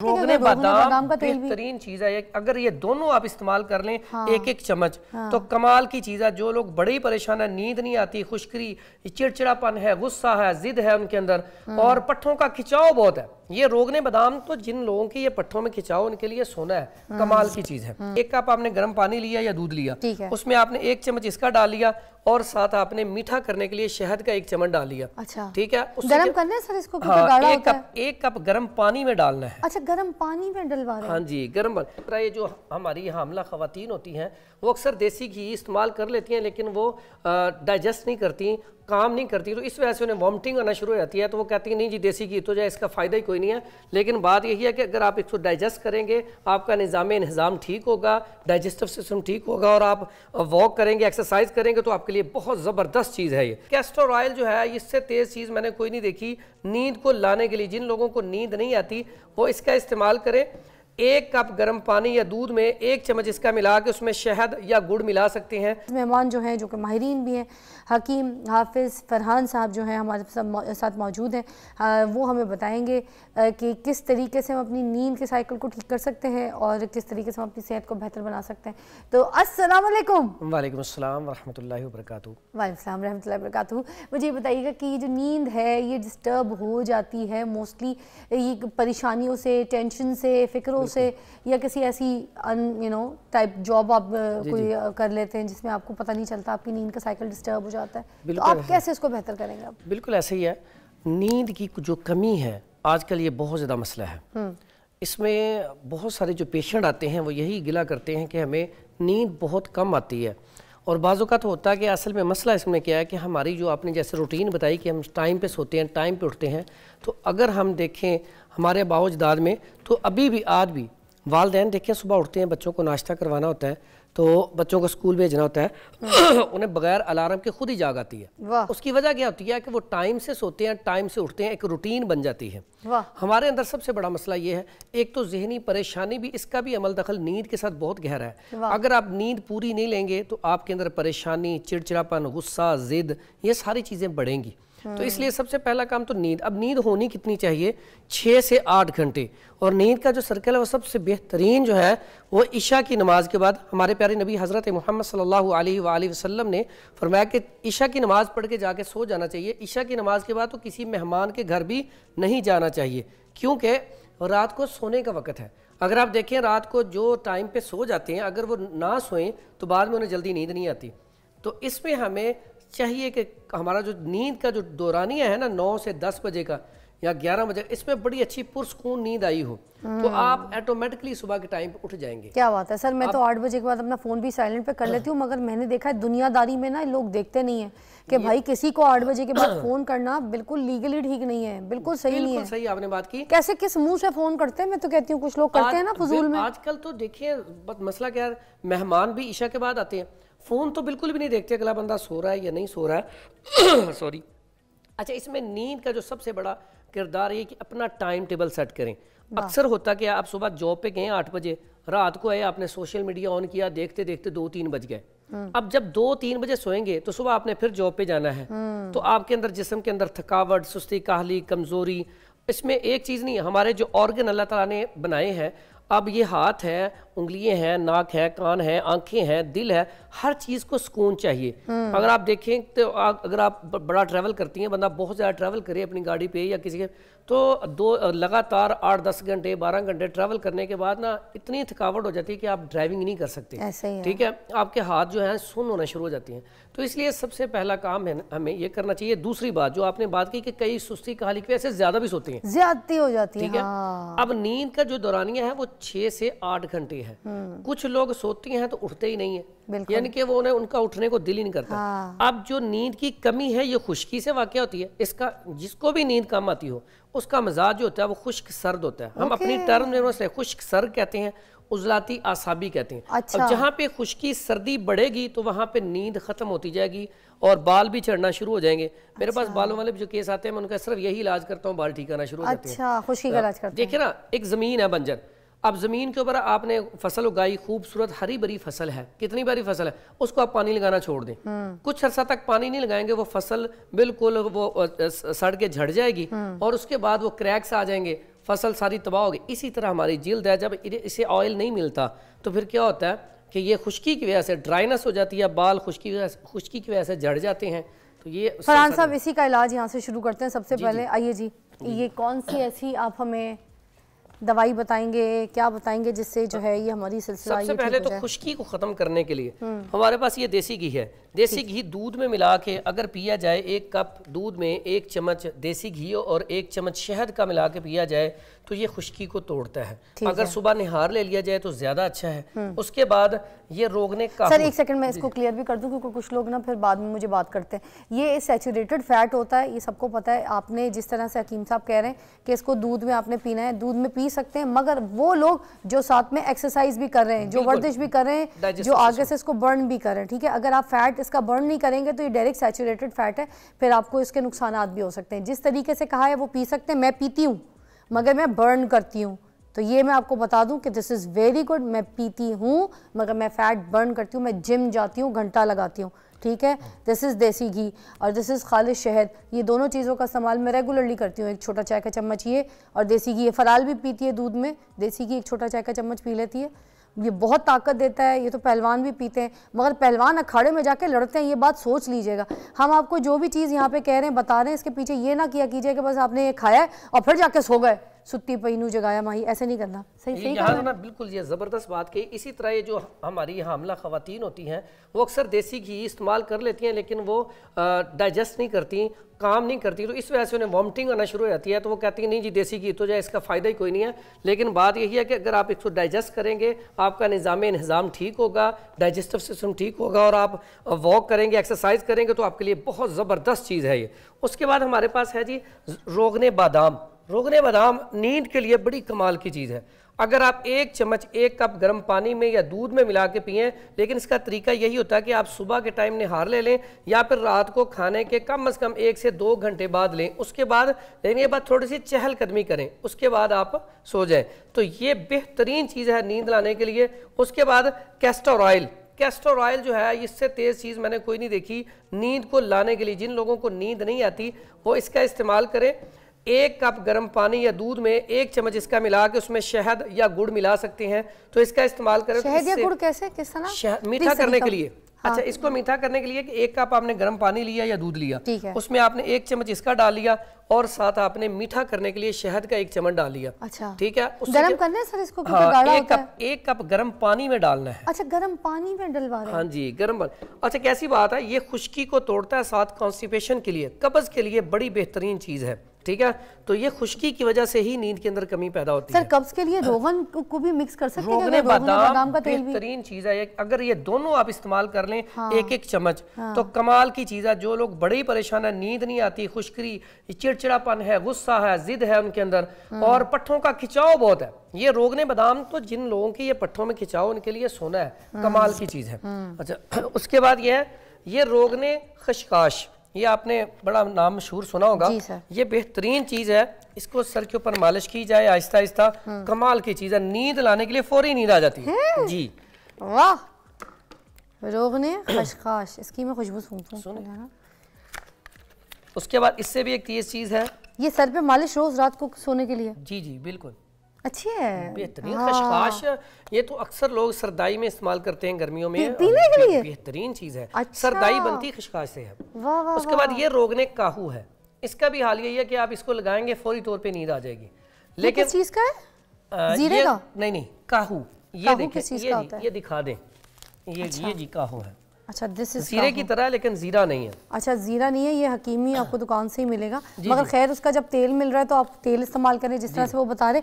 रोगने बादाम बेहतरीन चीज है। अगर ये दोनों आप इस्तेमाल कर लें, एक एक चम्मच, तो कमाल की चीज है। जो लोग बड़े ही परेशान है, नींद नहीं आती, खुशकी, चिड़चिड़ापन है, गुस्सा है, जिद है उनके अंदर, और पट्ठों का खिंचाव बहुत है, ये रोगने बादाम तो जिन लोगों की ये पट्ठों में खिंचाव, उनके लिए सोना है, कमाल की चीज है। एक कप आपने गर्म पानी लिया या दूध लिया, उसमें आपने 1 चम्मच इसका डाल लिया, और साथ आपने मीठा करने के लिए शहद का 1 चम्मच डाल लिया। अच्छा, ठीक है। गरम करना है सर इसको? हाँ, एक कप गर्म पानी में डालना है। अच्छा, गर्म पानी में डलवा रहे हैं? हाँ जी, गर्म। ये जो हमारी हामला खवातीन होती हैं, वो अक्सर देसी घी इस्तेमाल कर लेती हैं, लेकिन वो डाइजेस्ट नहीं करती, काम नहीं करती, तो इस वजह से उन्हें वॉमिटिंग आना शुरू हो जाती है। तो वो कहती है नहीं जी देसी घी तो जो है इसका फ़ायदा ही कोई नहीं है। लेकिन बात यही है कि अगर आप इसको डाइजेस्ट करेंगे, आपका निज़ाम ठीक होगा, डाइजेस्टिव सिस्टम ठीक होगा, और आप वॉक करेंगे, एक्सरसाइज करेंगे, तो आपके लिए बहुत ज़बरदस्त चीज़ है ये। कैस्टर ऑयल जो है, इससे तेज़ चीज़ मैंने कोई नहीं देखी नींद को लाने के लिए। जिन लोगों को नींद नहीं आती वो इसका इस्तेमाल करें। 1 कप गर्म पानी या दूध में 1 चम्मच इसका मिला के उसमें शहद या गुड़ मिला सकते हैं। मेहमान जो हैं, जो कि माहिरीन भी हैं, हकीम हाफिज़ फरहान साहब जो हैं हमारे साथ मौजूद हैं, वो हमें बताएंगे कि किस तरीके से हम अपनी नींद के साइकिल को ठीक कर सकते हैं और किस तरीके से हम अपनी सेहत को बेहतर बना सकते हैं। तो अस्सलाम वालेकुम। वालेकुम अस्सलाम रहमतुल्लाहि व बरकातहू। वालेकुम अस्सलाम रहमतुल्लाहि व बरकातहू। मुझे ये बताइएगा कि ये जो नींद है ये डिस्टर्ब हो जाती है मोस्टली ये परेशानियों से, टेंशन से, फिक्रों से, या किसी ऐसी टाइप जॉब आप कोई कर लेते हैं जिसमें आपको पता नहीं चलता, आपकी नींद का साइकिल डिस्टर्ब हो जाता है, तो आप कैसे इसको बेहतर करेंगे? आप बिल्कुल ऐसे ही है। नींद की जो कमी है आजकल ये बहुत ज़्यादा मसला है। इसमें बहुत सारे जो पेशेंट आते हैं वो यही गिला करते हैं कि हमें नींद बहुत कम आती है, और बाज़ों का तो होता है कि असल में मसला इसमें क्या है कि हमारी जो आपने जैसे रूटीन बताई कि हम टाइम पे सोते हैं, टाइम पे उठते हैं, तो अगर हम देखें हमारे आबाओ अजदाद में, तो अभी भी आज भी वालिदैन देखें सुबह उठते हैं, बच्चों को नाश्ता करवाना होता है, तो बच्चों को स्कूल भेजना होता है, उन्हें बगैर अलार्म के खुद ही जाग आती है। उसकी वजह क्या होती है कि वो टाइम से सोते हैं, टाइम से उठते हैं, एक रूटीन बन जाती है। हमारे अंदर सबसे बड़ा मसला ये है, एक तो जहनी परेशानी भी, इसका भी अमल दखल नींद के साथ बहुत गहरा है। अगर आप नींद पूरी नहीं लेंगे तो आपके अंदर परेशानी, चिड़चिड़ापन, गुस्सा, जिद, ये सारी चीज़ें बढ़ेंगी। तो इसलिए सबसे पहला काम तो नींद। अब नींद होनी कितनी चाहिए? 6 से 8 घंटे। और नींद का जो सर्कल है वो सबसे बेहतरीन जो है वो इशा की नमाज के बाद। हमारे प्यारे नबी हज़रत मोहम्मद सल्लल्लाहु अलैहि वसल्लम ने फरमाया कि इशा की नमाज पढ़ के जाके सो जाना चाहिए। इशा की नमाज के बाद तो किसी मेहमान के घर भी नहीं जाना चाहिए, क्योंकि रात को सोने का वक़्त है। अगर आप देखें रात को जो टाइम पे सो जाते हैं, अगर वो ना सोएं तो बाद में उन्हें जल्दी नींद नहीं आती। तो इसमें हमें चाहिए कि हमारा जो नींद का जो दौरानिया है ना, 9 से 10 बजे का या 11 बजे, इसमें बड़ी अच्छी पुरसकून नींद आई हो तो आप ऑटोमेटिकली सुबह के टाइम पे उठ जाएंगे। क्या बात है सर। मैं तो 8 बजे के बाद अपना फ़ोन भी साइलेंट पे कर लेती हूँ, मगर मैंने देखा है दुनियादारी में ना लोग देखते नहीं है कि भाई किसी को 8 बजे के बाद फ़ोन करना बिल्कुल लीगली ठीक नहीं है, बिल्कुल सही नहीं है। सही आपने बात की। कैसे किस मुंह से फ़ोन करते हैं? मैं तो कहती हूँ कुछ लोग करते हैं ना फजूल में। आजकल तो देखिए मसला क्या है, मेहमान भी ईशा के बाद आते हैं, फ़ोन तो बिल्कुल भी नहीं देखते अगला बंदा सो रहा है या नहीं सो रहा है। सॉरी। अच्छा, इसमें नींद का जो सबसे बड़ा किरदार है कि अपना टाइम टेबल सेट करें। अक्सर होता कि आप सुबह जॉब पे गए 8 बजे, रात को आए, आपने सोशल मीडिया ऑन किया, देखते देखते 2-3 बज गए। अब जब 2-3 बजे सोएंगे तो सुबह आपने फिर जॉब पे जाना है, तो आपके अंदर जिस्म के अंदर थकावट, सुस्ती, काहली, कमज़ोरी। इसमें एक चीज़ नहीं, हमारे जो ऑर्गन अल्लाह ताला ने बनाए हैं, अब ये हाथ है, उंगलियां हैं, नाक है, कान है, आंखें हैं, दिल है, हर चीज़ को सुकून चाहिए। अगर आप देखें तो अगर आप बड़ा ट्रैवल करती हैं, बंदा बहुत ज़्यादा ट्रैवल करे अपनी गाड़ी पे या किसी के, तो लगातार 8-10 घंटे 12 घंटे ट्रैवल करने के बाद ना इतनी थकावट हो जाती है कि आप ड्राइविंग नहीं कर सकते। ठीक है, आपके हाथ जो हैं सुन्न होना शुरू हो जाती हैं। तो इसलिए सबसे पहला काम है हमें ये करना चाहिए। दूसरी बात जो आपने बात की कि कई सुस्ती काहली की वजह से ज़्यादा भी सोते हैं, ज्यादती हो जाती है। ठीक है। अब नींद का जो दौरानिया है वो 6 से 8 घंटे है। कुछ लोग सोती हैं तो उठते ही नहीं है, यानी कि वो उनका उठने को दिल ही नहीं करता। अब जो नींद की कमी है ये खुश्की से वाक़या होती है। इसका जिसको भी नींद कम आती हो उसका मिजाज जो होता है वो खुश्क सर्द होता है। हम अपनी टर्म में उसे खुश्क सर्द कहते हैं, उजलाती आसाबी कहते हैं। अब जहाँ पे खुश्की सर्दी बढ़ेगी तो वहाँ पे नींद खत्म होती जाएगी और बाल भी झड़ना शुरू हो जाएंगे। मेरे पास बालों वाले जो केस आते हैं मैं उनका सिर्फ यही इलाज करता हूँ, बाल ठीक आना शुरू हो जाते हैं। अच्छा, खुश्की का इलाज करते हैं। देखिए ना, एक जमीन है बंजर, अब ज़मीन के ऊपर आपने फसल उगाई, खूबसूरत हरी भरी फसल है, कितनी बड़ी फसल है, उसको आप पानी लगाना छोड़ दें, कुछ अर्सा तक पानी नहीं लगाएंगे, वो फसल बिल्कुल वो सड़ के झड़ जाएगी और उसके बाद वो क्रैक्स आ जाएंगे, फसल सारी तबाह हो गई। इसी तरह हमारी जिल्द है, जब इसे ऑयल नहीं मिलता तो फिर क्या होता है कि ये खुश्की की वजह से ड्राइनेस हो जाती है, बाल खुश्की की वजह से झड़ जाते हैं। तो ये फरहान साहब इसी का इलाज यहाँ से शुरू करते हैं। सबसे पहले आइए जी, ये कौन सी ऐसी आप हमें दवाई बताएंगे, क्या बताएंगे जिससे जो है ये हमारी सिलसिला? सबसे पहले तो खुश्की को ख़त्म करने के लिए हमारे पास ये देसी घी है। देसी घी दूध में मिला के अगर पिया जाए, 1 कप दूध में 1 चम्मच देसी घी और 1 चम्मच शहद का मिला के पिया जाए तो ये खुश्की को तोड़ता है। अगर सुबह निहार ले लिया जाए तो ज़्यादा अच्छा है। उसके बाद ये रोगने का, सर एक सेकंड मैं इसको क्लियर भी कर दूं क्योंकि कुछ लोग ना फिर बाद में मुझे बात करते हैं। ये सैचुरेटेड फैट होता है, ये सबको पता है। आपने जिस तरह से हकीम साहब कह रहे हैं कि इसको दूध में आपने पीना है, दूध में पी सकते हैं, मगर वो लोग जो साथ में एक्सरसाइज भी कर रहे हैं, जो वर्जिश भी कर रहे हैं, जो आगे से इसको बर्न भी कर रहे हैं, ठीक है, अगर आप फैट इसका बर्न नहीं करेंगे तो ये डायरेक्ट सैचुरेटेड फैट है, फिर आपको इसके नुकसानात भी हो सकते हैं। जिस तरीके से कहा है वो पी सकते हैं, मैं पीती हूँ मगर मैं बर्न करती हूँ, तो ये मैं आपको बता दूं कि दिस इज़ वेरी गुड। मैं पीती हूँ मगर मैं फ़ैट बर्न करती हूँ, मैं जिम जाती हूँ, घंटा लगाती हूँ, ठीक है। दिस इज़ देसी घी और दिस इज़ खालिश शहद। ये दोनों चीज़ों का इस्तेमाल मैं रेगुलरली करती हूँ। 1 छोटा चाय का चम्मच ये और देसी घी। ये फराल भी पीती है दूध में, देसी घी 1 छोटा चाय का चम्मच पी लेती है। ये बहुत ताकत देता है। ये तो पहलवान भी पीते हैं, मगर पहलवान अखाड़े में जाके लड़ते हैं, ये बात सोच लीजिएगा। हम आपको जो भी चीज़ यहाँ पे कह रहे हैं, बता रहे हैं, इसके पीछे ये ना किया कीजिए कि बस आपने ये खाया है और फिर जाके सो गए, सुत्ती पईनू जगाया माही, ऐसे नहीं करना। सही यहाँ ना बिल्कुल ये ज़बरदस्त बात कही। इसी तरह ये जो हमारी हामला ख़वातीन होती हैं वो अक्सर देसी घी इस्तेमाल कर लेती हैं, लेकिन वो डाइजेस्ट नहीं करती, काम नहीं करती, तो इस वजह से उन्हें वॉमिटिंग आना शुरू हो जाती है। तो वो कहती है नहीं जी देसी घी तो जो है इसका फ़ायदा ही कोई नहीं है। लेकिन बात यही है कि अगर आप इसको डाइजेस्ट करेंगे, आपका निज़ाम ठीक होगा, डाइजेस्टिव सिस्टम ठीक होगा और आप वॉक करेंगे, एक्सरसाइज करेंगे तो आपके लिए बहुत ज़बरदस्त चीज़ है ये। उसके बाद हमारे पास है जी रोगने बादाम। रोगने बादाम नींद के लिए बड़ी कमाल की चीज़ है। अगर आप 1 चम्मच 1 कप गर्म पानी में या दूध में मिला के पिएं, लेकिन इसका तरीका यही होता है कि आप सुबह के टाइम निहार ले लें या फिर रात को खाने के कम से कम 1 से 2 घंटे बाद लें। उसके बाद लेने के बाद थोड़ी सी चहलकदमी करें, उसके बाद आप सो जाएं। तो ये बेहतरीन चीज़ है नींद लाने के लिए। उसके बाद कैस्टर ऑयल। कैस्टर ऑयल जो है इससे तेज़ चीज़ मैंने कोई नहीं देखी नींद को लाने के लिए। जिन लोगों को नींद नहीं आती वो इसका इस्तेमाल करें। 1 कप गर्म पानी या दूध में 1 चम्मच इसका मिला के उसमें शहद या गुड़ मिला सकते हैं, तो इसका इस्तेमाल करें। शहद या गुड़ कैसे, किस तरह? मीठा करने के लिए। हाँ। अच्छा, इसको मीठा करने के लिए कि 1 कप आपने गर्म पानी लिया या दूध लिया, उसमें आपने 1 चम्मच इसका डाल लिया और साथ आपने मीठा करने के लिए शहद का 1 चम्मच डाल लिया। अच्छा, ठीक है। गरम करना है सर इसको? हाँ, 1 कप गर्म पानी में डालना है। अच्छा, गर्म पानी में डलवा रहे हैं? हाँ जी, गर्म पानी। अच्छा, कैसी बात है, ये खुश्की को तोड़ता है, साथ कॉन्स्टिपेशन के लिए, कब्ज के लिए बड़ी बेहतरीन चीज़ है, ठीक है। तो ये खुश्की की वजह से ही नींद के अंदर कमी पैदा होती है। सर कब्ज के लिए रोगन को भी मिक्स कर सकते हैं? रोगने बादाम का तेल बेहतरीन चीज़ है। अगर ये दोनों आप इस्तेमाल कर लें 1-1 चम्मच, तो कमाल की चीज़ है। जो लोग बड़े ही परेशान है, नींद नहीं आती, खुश्की, चिड़चिड़ापन है, गुस्सा है, जिद है उनके अंदर और पट्ठों का खिंचाव बहुत है, ये रोगने बादाम तो जिन लोगों की ये पट्ठों में खिंचाव उनके लिए सोना है, कमाल की चीज़ है। अच्छा, उसके बाद ये है ये रोगने खशकाश। ये आपने बड़ा नाम मशहूर सुना होगा। ये बेहतरीन चीज़ है, इसको सर के ऊपर मालिश की जाए आहिस्ता आहिस्ता, कमाल की चीज़ है, नींद लाने के लिए फौरी नींद आ जाती है जी। वाह, रोगने खशकाश, इसकी मैं खुशबू सूंघता हूं। उसके बाद इससे भी एक तेज चीज़ है, ये सर पे मालिश रोज रात को सोने के लिए? जी जी बिल्कुल, अच्छी है, बेहतरीन। खशकाश ये तो अक्सर लोग सरदाई में इस्तेमाल करते हैं, गर्मियों में पीने के लिए बेहतरीन चीज़ है। अच्छा। सरदाई बनती खशकाश से है। उसके बाद ये रोगने काहू है, इसका भी हाल यही है कि आप इसको लगाएंगे फौरी तौर पे नींद आ जाएगी। लेकिन किस चीज़ का है? जीरे का? नहीं, काहू। ये देखिए, ये दिखा दें, ये जी काहू है। अच्छा, दिस इज जीरे की तरह, लेकिन जीरा नहीं है। अच्छा, जीरा नहीं है, ये हकीमी आपको दुकान से ही मिलेगा, मगर खैर उसका जब तेल मिल रहा है तो आप तेल इस्तेमाल करें जिस तरह से वो बता रहे।